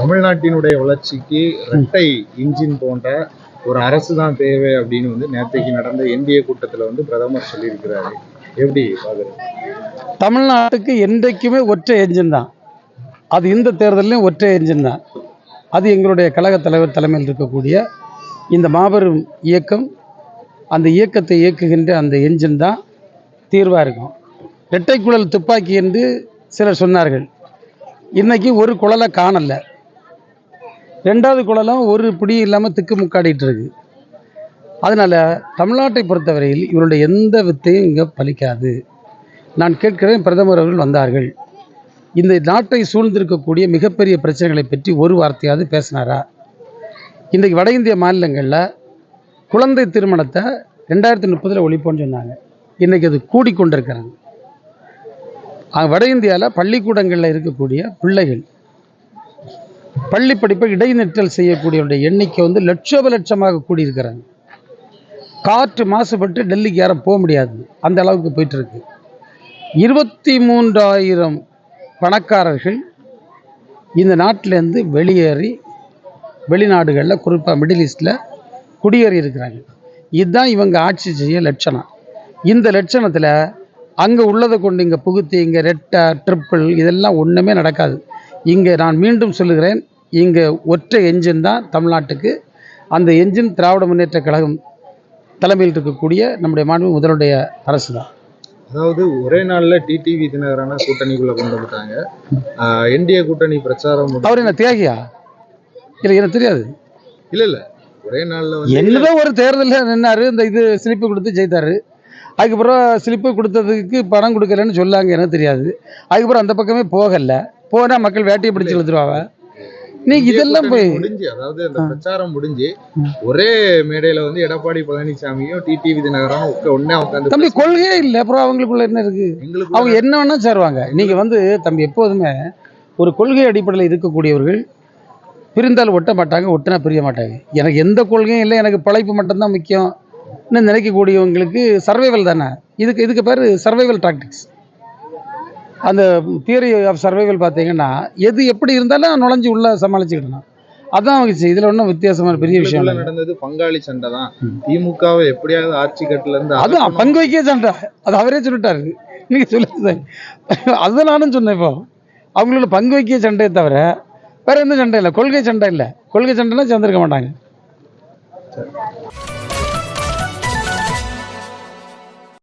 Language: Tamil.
தமிழ்நாட்டினுடைய வளர்ச்சிக்கு இரட்டை இன்ஜின் போன்ற ஒரு அரசு தான் தேவை அப்படின்னு வந்து நேற்றைக்கு நடந்த என்டிஏ கூட்டத்தில் வந்து பிரதமர் சொல்லியிருக்கிறாரு. எப்படி பாக்குறது? தமிழ்நாட்டுக்கு என்றைக்குமே ஒற்றை என்ஜின் தான். அது இந்த தேர்தலையும் ஒற்றை என்ஜின் தான். அது எங்களுடைய கழக தலைவர் தலைமையில் இருக்கக்கூடிய இந்த மாபெரும் இயக்கம், அந்த இயக்கத்தை இயக்குகின்ற அந்த என்ஜின் தான் தீர்வாக இருக்கும். இரட்டை குழல் துப்பாக்கி என்று சிலர் சொன்னார்கள். இன்னைக்கு ஒரு குழலை காணலை, ரெண்டாவது குழலும் ஒரு பிடி இல்லாமல் திக்கு முக்காடிட்டு இருக்கு. அதனால் தமிழ்நாட்டை பொறுத்தவரையில் இவருடைய எந்த வித்தையும் இங்கே பலிக்காது. நான் கேட்கிறேன், பிரதமர் அவர்கள் வந்தார்கள், இந்த நாட்டை சூழ்ந்திருக்கக்கூடிய மிகப்பெரிய பிரச்சனைகளை பற்றி ஒரு வார்த்தையாவது பேசினாரா? இன்றைக்கு வட இந்திய மாநிலங்களில் குழந்தை திருமணத்தை 2030 ஒழிப்போன்னு சொன்னாங்க. இன்றைக்கி அது கூடிக்கொண்டிருக்கிறது. வட இந்தியாவில் பள்ளிக்கூடங்களில் இருக்கக்கூடிய பிள்ளைகள் பள்ளி படிப்பை இடைநிற்றல் செய்யக்கூடியவருடைய எண்ணிக்கை வந்து லட்சமாக கூடியிருக்கிறாங்க. காற்று மாசுபட்டு டெல்லிக்கு யாரும் போக முடியாது, அந்த அளவுக்கு போயிட்டுருக்கு. 23,000 பணக்காரர்கள் இந்த நாட்டிலேருந்து வெளியேறி வெளிநாடுகளில், குறிப்பாக மிடில் ஈஸ்டில் குடியேறி இருக்கிறாங்க. இதுதான் இவங்க ஆட்சி செய்ய லட்சணம். இந்த லட்சணத்தில் அங்கே உள்ளதை கொண்டு இங்கே புகுத்தி இங்கே ரெட்டை ட்ரிப்பிள் இதெல்லாம் ஒன்றுமே நடக்காது. இங்கே நான் மீண்டும் சொல்லுகிறேன், இங்கே ஒற்றை என்ஜின் தான் தமிழ்நாட்டுக்கு. அந்த என்ஜின் திராவிட முன்னேற்ற கழகம் தலைமையில் இருக்கக்கூடிய நம்முடைய மாண்பு முதலுடைய அரசு தான். அதாவது ஒரே நாளில் டிடிவி தினகரனை கூட்டணிக்குள்ளே கொண்டு வந்துட்டாங்க. என்டிஏ கூட்டணி பிரச்சாரம். அவர் என்ன தியாகியா? இல்லை, எனக்கு தெரியாது. இல்லை, ஒரே நாளில் என்னதான் ஒரு தேர்தலில் நின்னாரு, இந்த இது ஸ்லிப்பு கொடுத்து ஜெயித்தாரு. அதுக்கப்புறம் ஸ்லிப்பு கொடுத்ததுக்கு பணம் கொடுக்கலன்னு சொல்லாங்க, எனக்கு தெரியாது. அதுக்கப்புறம் அந்த பக்கமே போகலை. போனால் மக்கள் வேட்டையை பிடிச்சி எழுத்துருவாங்க. நீ இதெல்லாம் போய் முடிஞ்சு, அதாவது அந்த பிரச்சாரம் முடிஞ்சு ஒரே மேடையில வந்து எடப்பாடி பழனிசாமியும் டிடிவி தினகரனும் ஒண்ணே உட்காந்து, தம்பி கொள்கையே இல்லை, அப்புறம் அவங்களுக்குள்ள என்ன இருக்கு? அவங்க என்ன வேணா சேருவாங்க. நீங்க வந்து தம்பி எப்போதுமே ஒரு கொள்கை அடிப்படையில் இருக்கக்கூடியவர்கள் பிரிந்தால் ஒட்ட மாட்டாங்க, ஒட்டினா பிரிய மாட்டாங்க. எனக்கு எந்த கொள்கையும் இல்லை, எனக்கு பழைப்பு மட்டும்தான் முக்கியம் நினைக்கக்கூடியவங்களுக்கு சர்வைவல் தானே. இதுக்கு பேர் சர்வைவல் டாக்டிக்ஸ். அந்த தியரி ஆஃப் சர்வைவல் பார்த்தீங்கன்னா எது எப்படி இருந்தாலும் நுழைஞ்சு உள்ள சமாளிச்சுக்கிட்டணும். அதான் அவங்க இதில் ஒன்றும் வித்தியாசமான பெரிய விஷயம் நடந்தது. பங்காளி சண்டை தான். திமுகவை எப்படியாவது ஆட்சி கட்டில இருந்து அதுதான் பங்கு வைக்க சண்டை. அது அவரே சொல்லிட்டாரு, நீங்க சொல்லுங்க. அதுதான் நானும் சொன்னேன். இப்போ அவங்களோட பங்கு வைக்க சண்டையை தவிர வேற எந்த சண்டை இல்லை. கொள்கை சண்டை இல்லை. கொள்கை சண்டைனா சேர்ந்துருக்க மாட்டாங்க.